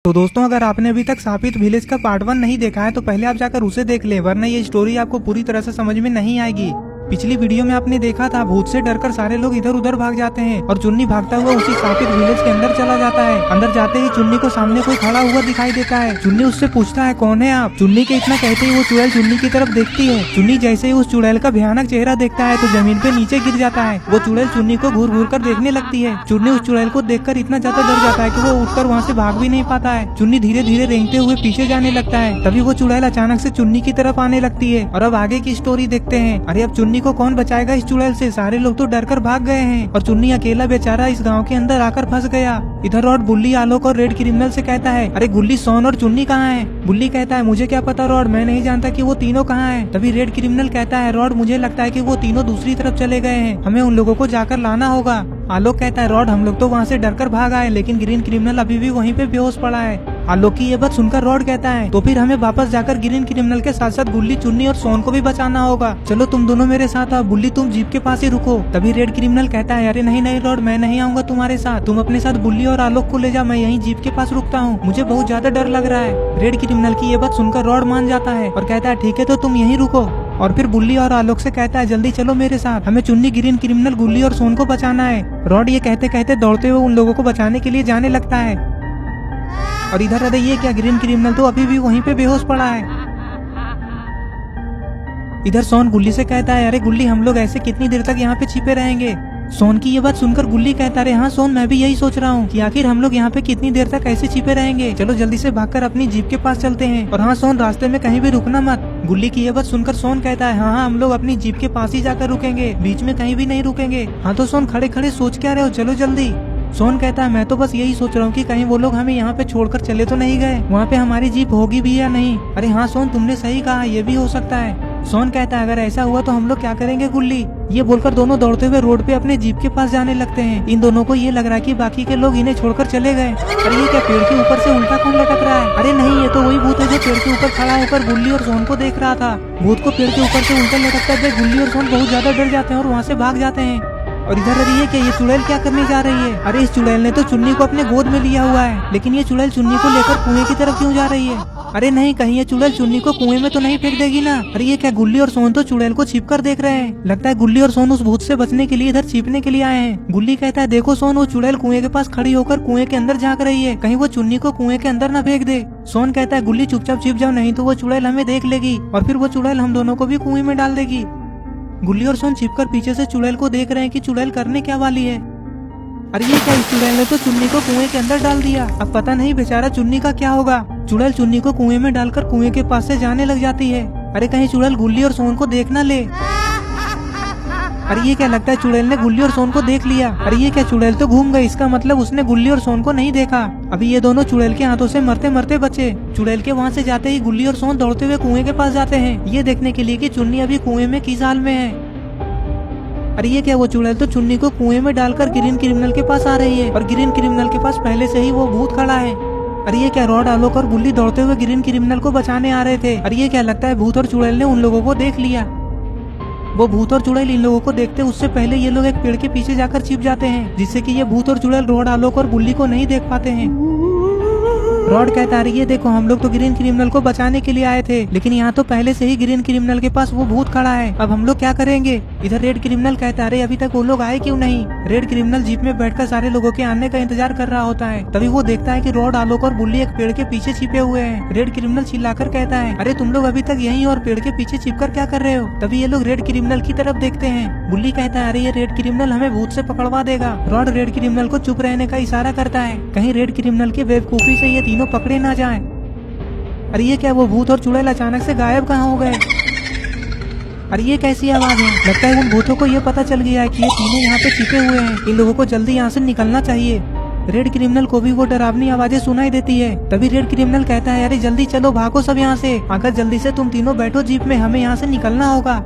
तो दोस्तों, अगर आपने अभी तक सापित विलेज का पार्ट 1 नहीं देखा है तो पहले आप जाकर उसे देख लें, वरना ये स्टोरी आपको पूरी तरह से समझ में नहीं आएगी। पिछली वीडियो में आपने देखा था भूत से डरकर सारे लोग इधर उधर भाग जाते हैं और चुन्नी भागता हुआ उसी सापित विलेज के अंदर चला जाता है। अंदर जाते ही चुन्नी को सामने कोई खड़ा हुआ दिखाई देता है। चुन्नी उससे पूछता है, कौन है आप? चुन्नी के इतना कहते ही वो चुड़ैल चुन्नी की तरफ देखती है। चुन्नी जैसे ही उस चुड़ैल का भयानक चेहरा देखता है तो जमीन पे नीचे गिर जाता है। वो चुड़ैल चुन्नी को घूर घूर कर देखने लगती है। चुन्नी उस चुड़ैल को देखकर इतना ज्यादा डर जाता है कि वो उठकर वहाँ से भाग भी नहीं पाता है। चुन्नी धीरे धीरे रेंगते हुए पीछे जाने लगता है। तभी वो चुड़ैल अचानक से चुन्नी की तरफ आने लगती है। और अब आगे की स्टोरी देखते हैं। अरे अब चुन्नी को कौन बचाएगा इस चुड़ैल से? सारे लोग तो डरकर भाग गए हैं और चुन्नी अकेला बेचारा इस गांव के अंदर आकर फंस गया। इधर रॉड बुल्ली, आलोक और रेड क्रिमिनल से कहता है, अरे गुल्ली, सोन और चुन्नी कहाँ है? बुल्ली कहता है, मुझे क्या पता रॉड, मैं नहीं जानता कि वो तीनों कहाँ हैं। तभी रेड क्रिमिनल कहता है, रॉड, मुझे लगता है कि वो तीनों दूसरी तरफ चले गए हैं, हमें उन लोगों को जाकर लाना होगा। आलोक कहता है, रॉड, हम लोग तो वहाँ से डरकर भाग आए, लेकिन ग्रीन क्रिमिनल अभी भी वहीं पे बेहोश पड़ा है। आलोक की ये बात सुनकर रॉड कहता है, तो फिर हमें वापस जाकर ग्रीन क्रिमिनल के साथ साथ गुल्ली, चुन्नी और सोन को भी बचाना होगा। चलो तुम दोनों मेरे साथ आओ। बुल्ली, तुम जीप के पास ही रुको। तभी रेड क्रिमिनल कहता है, अरे नहीं नहीं रॉड, मैं नहीं आऊंगा तुम्हारे साथ, तुम अपने साथ बुल्ली और आलोक को ले जाओ, मैं यहीं जीप के पास रुकता हूँ, मुझे बहुत ज्यादा डर लग रहा है। रेड क्रिमिनल की ये बात सुनकर रॉड मान जाता है और कहता है, ठीक है, तो तुम यहीं रुको। और फिर बुल्ली और आलोक से कहता है, जल्दी चलो मेरे साथ, हमें चुन्नी, ग्रीन क्रिमिनल, गुल्ली और सोन को बचाना है। रॉड ये कहते कहते दौड़ते हुए उन लोगों को बचाने के लिए जाने लगता है। और इधर अरे ये क्या, ग्रीन क्रिमिनल तो अभी भी वहीं पे बेहोश पड़ा है। इधर सोन गुल्ली से कहता है, अरे गुल्ली, हम लोग ऐसे कितनी देर तक यहाँ पे छिपे रहेंगे? सोन की ये बात सुनकर गुल्ली कहता है, हाँ सोन, मैं भी यही सोच रहा हूँ कि आखिर हम लोग यहाँ पे कितनी देर तक ऐसे छिपे रहेंगे, चलो जल्दी से भागकर अपनी जीप के पास चलते हैं। और हाँ सोन, रास्ते में कहीं भी रुकना मत। गुल्ली की ये बात सुनकर सोन कहता है, हाँ हाँ, हम लोग अपनी जीप के पास ही जाकर रुकेंगे, बीच में कहीं भी नहीं रुकेंगे। हाँ तो सोन, खड़े खड़े सोच क्या रहे हो, चलो जल्दी। सोन कहता है, मैं तो बस यही सोच रहा हूँ कि कहीं वो लोग हमें यहाँ पे छोड़कर चले तो नहीं गए, वहाँ पे हमारी जीप होगी भी या नहीं। अरे हाँ सोन, तुमने सही कहा, ये भी हो सकता है। सोन कहता है, अगर ऐसा हुआ तो हम लोग क्या करेंगे गुल्ली? ये बोलकर दोनों दौड़ते हुए रोड पे अपने जीप के पास जाने लगते हैं। इन दोनों को ये लग रहा है कि बाकी के लोग इन्हें छोड़कर चले गए। अरे ये क्या, पेड़ के ऊपर से उल्टा कौन लटक रहा है? अरे नहीं, ये तो वही भूत है जो पेड़ के ऊपर खड़ा होकर गुल्ली और सोन को देख रहा था। भूत को पेड़ के ऊपर से उल्टा लटकता देख गुल्ली और सोन बहुत ज्यादा डर जाते हैं और वहाँ से भाग जाते हैं। और इधर अरे ये क्या, ये चुड़ैल क्या करने जा रही है? अरे इस चुड़ैल ने तो चुन्नी को अपने गोद में लिया हुआ है, लेकिन ये चुड़ैल चुन्नी को लेकर कुएं की तरफ क्यों जा रही है? अरे नहीं, कहीं ये चुड़ैल चुन्नी को कुएं में तो नहीं फेंक देगी ना? अरे ये क्या, गुल्ली और सोन तो चुड़ैल को छिपकर देख रहे हैं। लगता है गुल्ली और सोन उस भूत से बचने के लिए इधर छिपने के लिए आए हैं। गुल्ली कहता है, देखो सोन, वो चुड़ैल कुएं के पास खड़ी होकर कुएं के अंदर झांक रही है, कहीं वो चुन्नी को कुएं के अंदर न फेंक दे। सोन कहता है, गुल्ली चुपचाप छिप जाओ, नहीं तो वो चुड़ैल हमें देख लेगी और फिर वो चुड़ैल हम दोनों को भी कुएं में डाल देगी। गुल्ली और सोन छिपकर पीछे से चुड़ैल को देख रहे हैं कि चुड़ैल करने क्या वाली है। अरे ये क्या, इस चुड़ैल ने तो चुन्नी को कुएं के अंदर डाल दिया, अब पता नहीं बेचारा चुन्नी का क्या होगा। चुड़ैल चुन्नी को कुएं में डालकर कुएं के पास से जाने लग जाती है। अरे कहीं चुड़ैल गुल्ली और सोन को देख ना ले। अरे ये क्या, लगता है चुड़ैल ने गुल्ली और सोन को देख लिया। अरे ये क्या, चुड़ैल तो घूम गई, इसका मतलब उसने गुल्ली और सोन को नहीं देखा। अभी ये दोनों चुड़ैल के हाथों से मरते मरते बचे। चुड़ैल के वहाँ से जाते ही गुल्ली और सोन दौड़ते हुए कुएं के पास जाते हैं, ये देखने के लिए कि चुन्नी अभी कुएं में किस हाल में है। अरे ये क्या, वो चुड़ैल तो चुन्नी को कुएं में डालकर ग्रीन क्रिमिनल के पास आ रही है और ग्रीन क्रिमिनल के पास पहले से ही वो भूत खड़ा है। अरे ये क्या, रॉड, आलोक और बुल्ली दौड़ते हुए ग्रीन क्रिमिनल को बचाने आ रहे थे। अरे ये क्या, लगता है भूत और चुड़ैल ने उन लोगों को देख लिया। वो भूत और चुड़ैल इन लोगों को देखते उससे पहले ये लोग एक पेड़ के पीछे जाकर छिप जाते हैं, जिससे कि ये भूत और चुड़ैल रॉड, आलोक और बुल्ली को नहीं देख पाते हैं। रॉड कहता है, ये देखो, हम लोग तो ग्रीन क्रिमिनल को बचाने के लिए आए थे, लेकिन यहाँ तो पहले से ही ग्रीन क्रिमिनल के पास वो भूत खड़ा है, अब हम लोग क्या करेंगे? इधर रेड क्रिमिनल कहता है, अरे अभी तक वो लोग आए क्यों नहीं? रेड क्रिमिनल जीप में बैठकर सारे लोगों के आने का इंतजार कर रहा होता है। तभी वो देखता है कि रॉड, आलोक और बुल्ली एक पेड़ के पीछे छिपे हुए हैं। रेड क्रिमिनल चिल्लाकर कहता है, अरे तुम लोग अभी तक यहीं और पेड़ के पीछे छिपकर क्या कर रहे हो? तभी ये लोग रेड क्रिमिनल की तरफ देखते हैं। बुल्ली कहता है, अरे ये रेड क्रिमिनल हमें भूत से पकड़वा देगा। रॉड रेड क्रिमिनल को चुप रहने का इशारा करता है, कहीं रेड क्रिमिनल के बेवकूफी से ये तीनों पकड़े ना जाए। अरे ये क्या, वो भूत और चुड़ैल अचानक से गायब कहाँ हो गए? अरे ये कैसी आवाज है? लगता है उन भूतों को ये पता चल गया है कि ये तीनों यहाँ पे छिपे हुए हैं, इन लोगों को जल्दी यहाँ से निकलना चाहिए। रेड क्रिमिनल को भी वो डरावनी आवाजें सुनाई देती है। तभी रेड क्रिमिनल कहता है, अरे जल्दी चलो, भागो सब यहाँ से, आकर जल्दी से तुम तीनों बैठो जीप में, हमें यहाँ से निकलना होगा।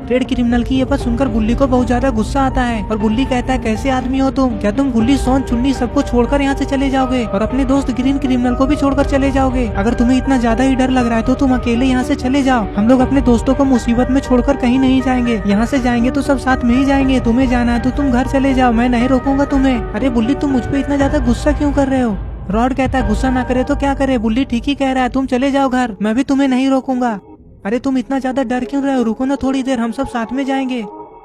रेड क्रिमिनल की ये बात सुनकर बुल्ली को बहुत ज्यादा गुस्सा आता है और बुल्ली कहता है, कैसे आदमी हो तुम? क्या तुम गुल्ली, सोन, चुन्नी सबको छोड़कर यहाँ से चले जाओगे और अपने दोस्त ग्रीन क्रिमिनल को भी छोड़कर चले जाओगे? अगर तुम्हें इतना ज्यादा ही डर लग रहा है तो तुम अकेले यहाँ से चले जाओ, हम लोग अपने दोस्तों को मुसीबत में छोड़कर कहीं नहीं जाएंगे, यहाँ से जाएंगे तो सब साथ में ही जाएंगे, तुम्हें जाना है तो तुम घर चले जाओ, मैं नहीं रोकूंगा तुम्हें। अरे बुल्ली, तुम मुझ पे इतना ज्यादा गुस्सा क्यों कर रहे हो? रॉड कहता है गुस्सा ना करे तो क्या करे, बुल्ली ठीक ही कह रहा है, तुम चले जाओ घर, मैं भी तुम्हें नहीं रोकूंगा। अरे तुम इतना ज्यादा डर क्यों रहे हो, रुको ना थोड़ी देर, हम सब साथ में जाएंगे।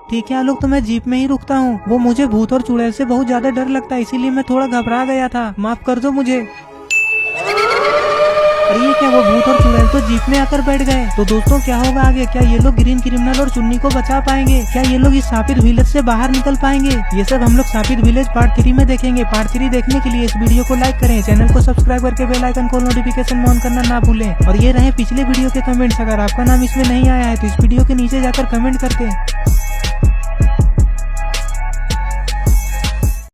ठीक है आलोक, तो मैं जीप में ही रुकता हूँ, वो मुझे भूत और चुड़ैल से बहुत ज्यादा डर लगता है, इसीलिए मैं थोड़ा घबरा गया था, माफ कर दो मुझे। अरे ये क्या, वो भूत और चुड़ैल तो जीप में आकर बैठ गए। तो दोस्तों क्या होगा आगे, क्या ये लोग ग्रीन क्रिमिनल और चुन्नी को बचा पाएंगे, क्या ये लोग इस शापित विलेज से बाहर निकल पाएंगे, ये सब हम लोग शापित विलेज पार्ट 3 में देखेंगे। पार्ट 3 देखने के लिए इस वीडियो को लाइक करें, चैनल को सब्सक्राइब करके बेल आइकन को नोटिफिकेशन ऑन करना ना भूलें। और ये रहे पिछले वीडियो के कमेंट्स, अगर आपका नाम इसमें नहीं आया है तो इस वीडियो के नीचे जाकर कमेंट करके